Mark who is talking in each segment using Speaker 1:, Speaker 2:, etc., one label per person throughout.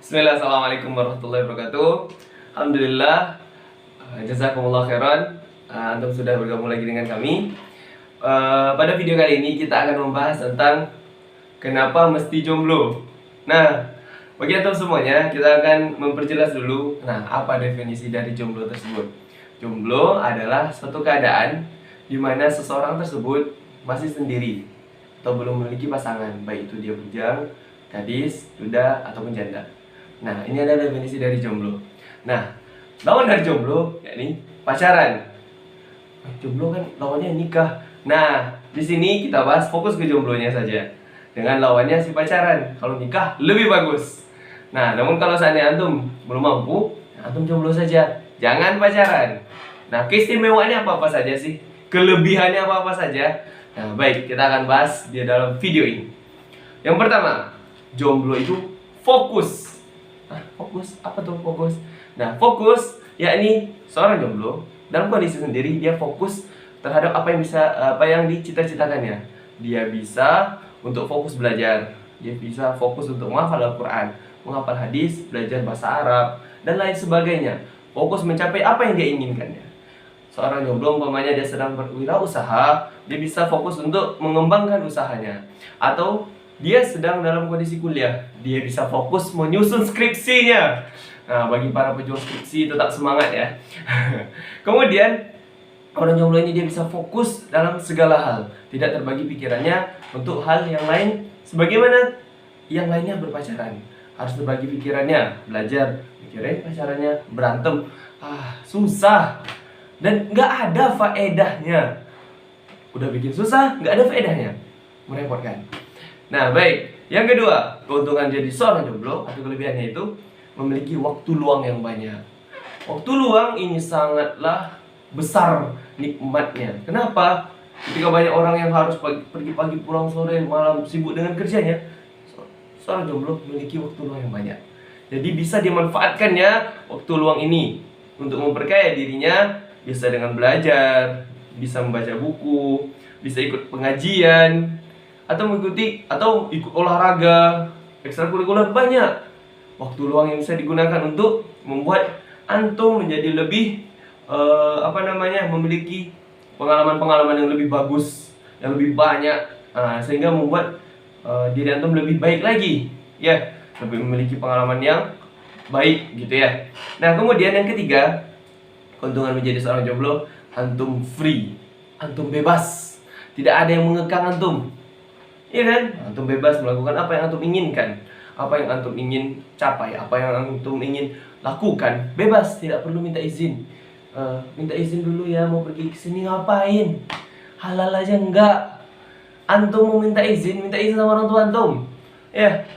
Speaker 1: Bismillah, assalamualaikum warahmatullahi wabarakatuh. Alhamdulillah, jazakumullah khairan. Antum sudah bergabung lagi dengan kami. Pada video kali ini kita akan membahas tentang kenapa mesti jomblo. Nah, bagi antum semuanya, kita akan memperjelas dulu. Nah, apa definisi dari jomblo tersebut? Jomblo adalah suatu keadaan di mana seseorang tersebut masih sendiri atau belum memiliki pasangan, baik itu dia bujang, gadis, duda, ataupun janda. Nah, ini adalah definisi dari jomblo. Nah, lawan dari jomblo yakni pacaran. Jomblo kan lawannya nikah. Nah, di sini kita bahas fokus ke jomblonya saja. Dengan lawannya si pacaran. Kalau nikah lebih bagus. Nah, namun kalau seandainya antum belum mampu, antum jomblo saja. Jangan pacaran. Nah, keistimewaannya apa-apa saja sih? Kelebihannya apa-apa saja? Nah, baik, kita akan bahas di dalam video ini. Yang pertama, jomblo itu fokus. Fokus apa tuh fokus? Nah, fokus yakni seorang jomblo dalam kondisi sendiri dia fokus terhadap apa yang dicita-citakannya. Dia bisa untuk fokus belajar, dia bisa fokus untuk menghafal Al-Qur'an, menghafal hadis, belajar bahasa Arab dan lain sebagainya. Fokus mencapai apa yang dia inginkannya. Seorang jomblo umpamanya dia sedang berwirausaha, dia bisa fokus untuk mengembangkan usahanya. Atau dia sedang dalam kondisi kuliah, dia bisa fokus menyusun skripsinya. Nah, bagi para pejuang skripsi tetap semangat ya. Kemudian orang jomblo ini dia bisa fokus dalam segala hal, tidak terbagi pikirannya untuk hal yang lain. Sebagaimana yang lainnya berpacaran, harus terbagi pikirannya, belajar, mikirin pacarannya, berantem, susah dan nggak ada faedahnya. Udah bikin susah, nggak ada faedahnya, merepotkan. Nah, baik. Yang kedua, keuntungan jadi seorang jomblo atau kelebihannya itu memiliki waktu luang yang banyak. Waktu luang ini sangatlah besar nikmatnya. Kenapa? Ketika banyak orang yang harus pergi pagi pulang sore, malam sibuk dengan kerjanya, seorang jomblo memiliki waktu luang yang banyak. Jadi bisa dimanfaatkannya waktu luang ini untuk memperkaya dirinya, bisa dengan belajar, bisa membaca buku, bisa ikut pengajian, atau ikut olahraga ekstrakurikuler. Banyak waktu luang yang bisa digunakan untuk membuat antum menjadi lebih memiliki pengalaman-pengalaman yang lebih bagus, yang lebih banyak, sehingga membuat diri antum lebih baik lagi ya, lebih memiliki pengalaman yang baik gitu ya. Nah, kemudian yang ketiga, keuntungan menjadi seorang jomblo, antum free, antum bebas, tidak ada yang mengekang antum. Iya kan? Antum bebas melakukan apa yang antum inginkan, apa yang antum ingin capai, apa yang antum ingin lakukan. Bebas, tidak perlu minta izin. Minta izin dulu ya, mau pergi ke sini ngapain? Halal aja enggak. Antum mau minta izin sama orang tua antum. Ya.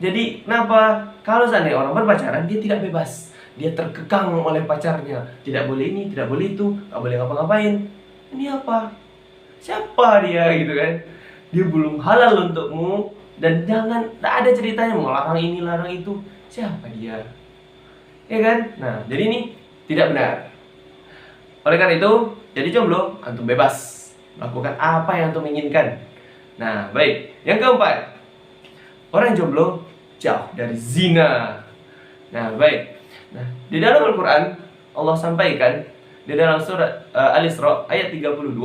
Speaker 1: Jadi, kenapa? Kalau seandainya orang berpacaran, dia tidak bebas. Dia terkekang oleh pacarnya. Tidak boleh ini, tidak boleh itu, nggak boleh ngapa-ngapain. Ini apa? Siapa dia gitu kan? Dia belum halal untukmu, dan tak ada ceritanya mau larang ini larang itu. Siapa dia? Ya kan? Nah, jadi ini tidak benar. Oleh karena itu, jadi jomblo antum bebas melakukan apa yang antum inginkan. Nah, baik. Yang keempat, orang jomblo jauh dari zina. Nah, baik. Nah, di dalam Al-Qur'an Allah sampaikan di dalam surat Al-Isra ayat 32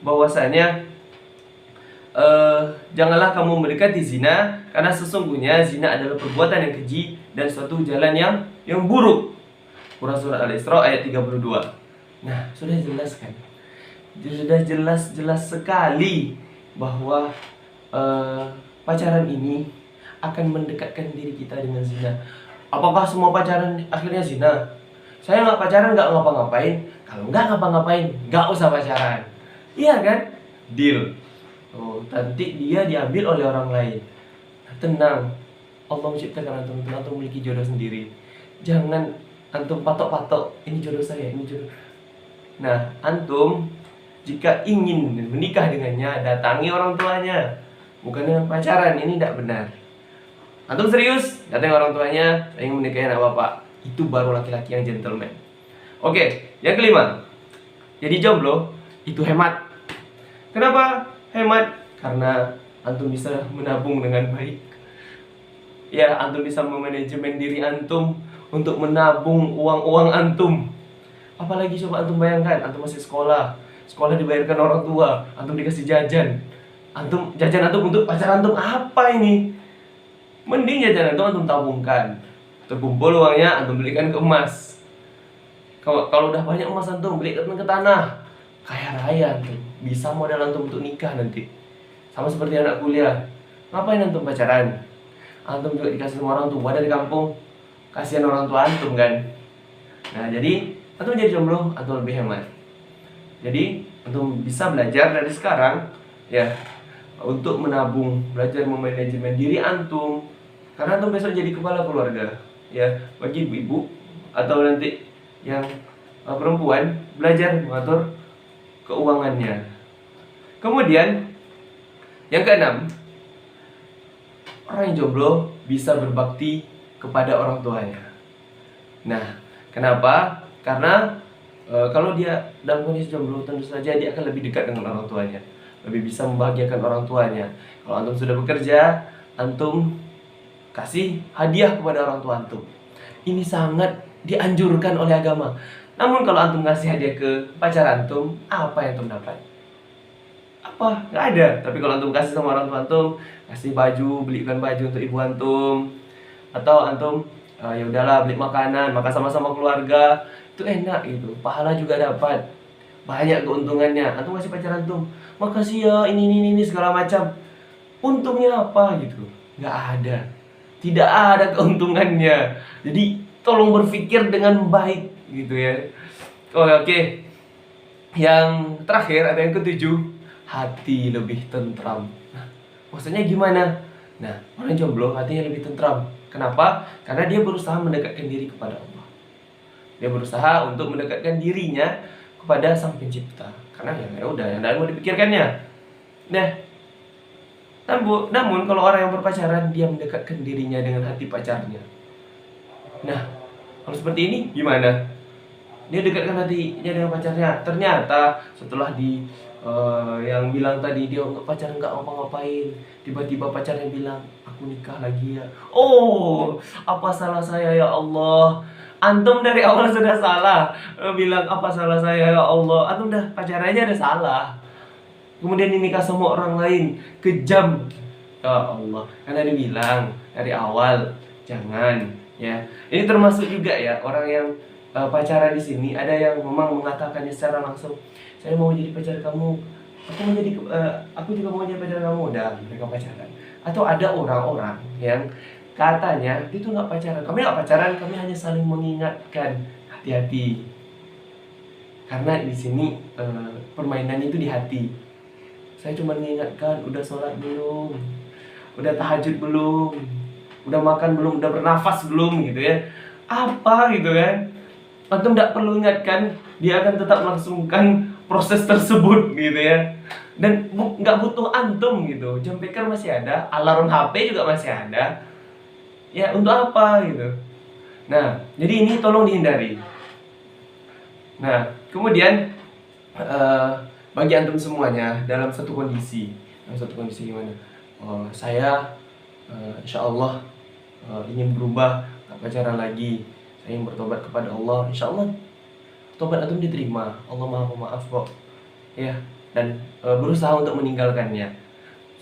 Speaker 1: bahwasanya janganlah kamu mendekati zina, karena sesungguhnya zina adalah perbuatan yang keji dan suatu jalan yang buruk. Quran surat Al-Isra ayat 32. Nah, sudah jelaskan. Sudah jelas sekali bahwa pacaran ini akan mendekatkan diri kita dengan zina. Apakah semua pacaran akhirnya zina? Saya nggak pacaran nggak ngapa-ngapain. Kalau nggak ngapa-ngapain, nggak usah pacaran. Iya kan? Deal. Nanti dia diambil oleh orang lain. Tenang, Allah menciptakan antum memiliki jodoh sendiri. Jangan antum patok-patok, ini jodoh saya, ini jodoh. Nah, antum jika ingin menikah dengannya, datangi orang tuanya, bukan dengan pacaran. Ini tidak benar. Antum serius, datangi orang tuanya, saya ingin menikahi anak bapak. Itu baru laki-laki yang gentleman. Oke, yang kelima, jadi jomblo itu hemat. Kenapa hemat? Karena antum bisa menabung dengan baik. Ya, antum bisa memanajemen diri antum untuk menabung uang-uang antum. Apalagi coba antum bayangkan, antum masih sekolah, sekolah dibayarkan orang tua, antum dikasih jajan. Jajan antum untuk pacar antum apa ini? Mending jajan antum tabungkan. Terkumpul uangnya antum belikan ke emas. Kalau udah banyak emas antum belikan ke tanah. Kaya raya antum, bisa modal antum untuk nikah nanti. Sama seperti anak kuliah. Ngapain antum pacaran? Antum juga dikasih sama orang tua dari kampung. Kasihan orang tua antum kan. Nah, jadi antum jadi jomblo, antum lebih hemat. Jadi antum bisa belajar dari sekarang ya untuk menabung, belajar memanajemen diri antum. Karena antum besok jadi kepala keluarga. Ya, bagi ibu-ibu atau nanti yang perempuan belajar mengatur keuangannya. Kemudian yang keenam, orang yang jomblo bisa berbakti kepada orang tuanya. Nah, kenapa? Karena kalau dia dalam kondisi jomblo, tentu saja dia akan lebih dekat dengan orang tuanya, lebih bisa membahagiakan orang tuanya. Kalau antum sudah bekerja, antum kasih hadiah kepada orang tua antum. Ini sangat dianjurkan oleh agama. Namun kalau antum ngasih hadiah ke pacar antum, apa yang antum dapat? Apa? Nggak ada. Tapi kalau antum kasih sama orang tua antum, kasih baju, belikan baju untuk ibu antum, atau antum ya udahlah beli makanan, makan sama-sama keluarga, itu enak gitu. Pahala juga dapat. Banyak keuntungannya. Antum kasih pacar antum, makasih ya ini segala macam. Untungnya apa gitu? Nggak ada. Tidak ada keuntungannya. Jadi tolong berpikir dengan baik gitu ya. Oke. Yang terakhir ada yang ketujuh, hati lebih tentram. Nah, maksudnya gimana? Nah, orang jomblo hatinya lebih tentram. Kenapa? Karena dia berusaha mendekatkan diri kepada Allah. Dia berusaha untuk mendekatkan dirinya kepada Sang Pencipta. Karena ya udah, yang lain mau dipikirkannya. Nah, namun kalau orang yang berpacaran, dia mendekatkan dirinya dengan hati pacarnya. Nah, kalau seperti ini gimana? Dia dekatkan hatinya dengan pacarnya. Ternyata setelah yang bilang tadi dia pacaran nggak ngapa-ngapain, tiba-tiba pacarnya bilang aku nikah lagi ya. Oh, apa salah saya ya Allah? Antum dari awal sudah salah. Bilang apa salah saya ya Allah? Antum udah pacarannya ada salah. Kemudian nikah sama orang lain, kejam. Ya Allah, karena dia bilang dari awal jangan ya. Ini termasuk juga ya orang yang pacaran di sini, ada yang memang mengatakannya secara langsung, saya mau jadi pacar kamu, aku juga mau jadi pacar kamu, dan mereka pacaran. Atau ada orang-orang yang katanya itu nggak pacaran, kami nggak pacaran, kami hanya saling mengingatkan, hati-hati, karena di sini permainannya itu di hati. Saya cuma mengingatkan, udah sholat belum, udah tahajud belum, udah makan belum, udah bernafas belum gitu ya, apa gitu kan. Antum tidak perlu ingatkan, dia akan tetap melangsungkan proses tersebut gitu ya. Dan nggak butuh antum gitu. Jam beker masih ada, alarm HP juga masih ada. Ya untuk apa gitu. Nah, jadi ini tolong dihindari. Nah, kemudian bagi antum semuanya dalam satu kondisi gimana? Saya insya Allah ingin berubah, tak pacaran lagi. Saya ingin bertobat kepada Allah, insya Allah tobat antum diterima, Allah maha pemaaf kok ya. Dan berusaha untuk meninggalkannya.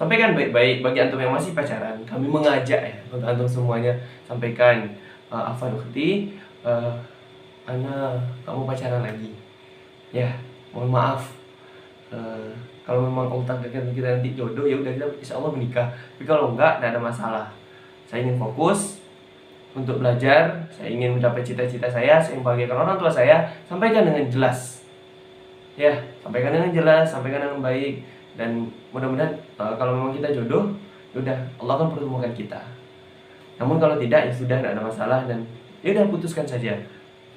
Speaker 1: Sampaikan baik-baik bagi antum yang masih pacaran, kami mengajak ya untuk antum semuanya, sampaikan Afan ukhti, ana kamu pacaran lagi ya, mohon maaf, kalau memang Allah takdirkan kita nanti jodoh, ya udah kita insya Allah menikah. Tapi kalau enggak, tidak ada masalah. Saya ingin fokus untuk belajar, saya ingin mencapai cita-cita saya ingin membahagiakan orang tua saya. Sampaikan dengan jelas ya, sampaikan dengan jelas, sampaikan dengan baik. Dan mudah-mudahan kalau memang kita jodoh, yaudah Allah akan pertemukan kita. Namun kalau tidak, ya sudah, tidak ada masalah. Dan yaudah, putuskan saja,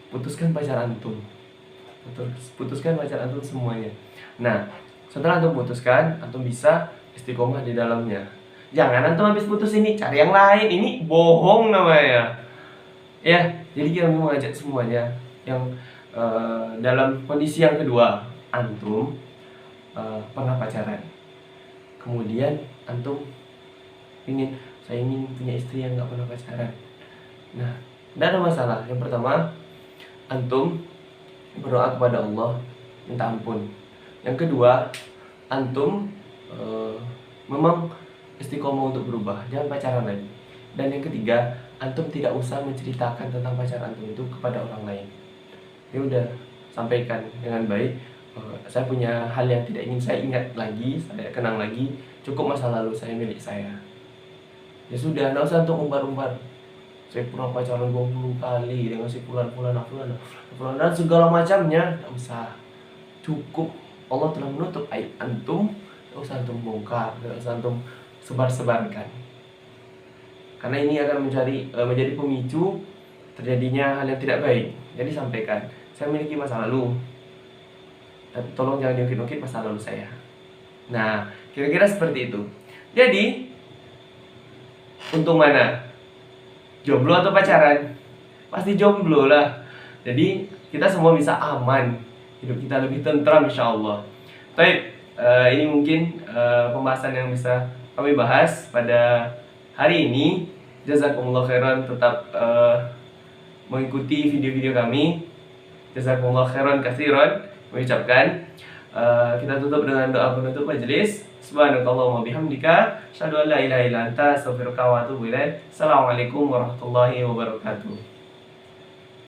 Speaker 1: putuskan pacar antum, putuskan pacar antum semuanya. Nah, setelah antum putuskan, antum bisa istiqomah di dalamnya. Jangan antum habis putus ini cari yang lain, ini bohong namanya. Ya, jadi kita mau mengajak semuanya yang dalam kondisi yang kedua, antum pernah pacaran, kemudian antum ingin saya ingin punya istri yang nggak pernah pacaran. Nah, tidak ada masalah. Yang pertama, antum berdoa kepada Allah minta ampun. Yang kedua, antum memang istiqomah untuk berubah, jangan pacaran lagi. Dan yang ketiga, antum tidak usah menceritakan tentang pacar antum itu kepada orang lain. Ya udah, sampaikan dengan baik. Saya punya hal yang tidak ingin saya ingat lagi, saya kenang lagi. Cukup masa lalu saya milik saya. Ya sudah, tidak usah untuk umbar-umbar. Saya pernah pacaran 20 kali dengan si fulan dan segala macamnya. Tidak usah. Cukup, Allah telah menutup aib antum. Tidak usah antum bongkar, tidak usah antum sebar-sebarkan. Karena ini akan menjadi pemicu terjadinya hal yang tidak baik. Jadi sampaikan, saya memiliki masa lalu, tapi tolong jangan diungkit-ungkit masa lalu saya. Nah, kira-kira seperti itu. Jadi, untung mana? Jomblo atau pacaran? Pasti jomblo lah. Jadi, kita semua bisa aman. Hidup kita lebih tentram insya Allah. Baik, ini mungkin pembahasan yang bisa kami bahas pada hari ini. Jazakumullah khairan, tetap mengikuti video-video kami. Jazakumullah khairan katsiran. Mengucapkan, kita tutup dengan doa penutup majelis. Subhanakallahumma bihamdika, asyhadu an la ilaha illa anta, astaghfiruka wa atubu ilaik. Assalamualaikum warahmatullahi wabarakatuh.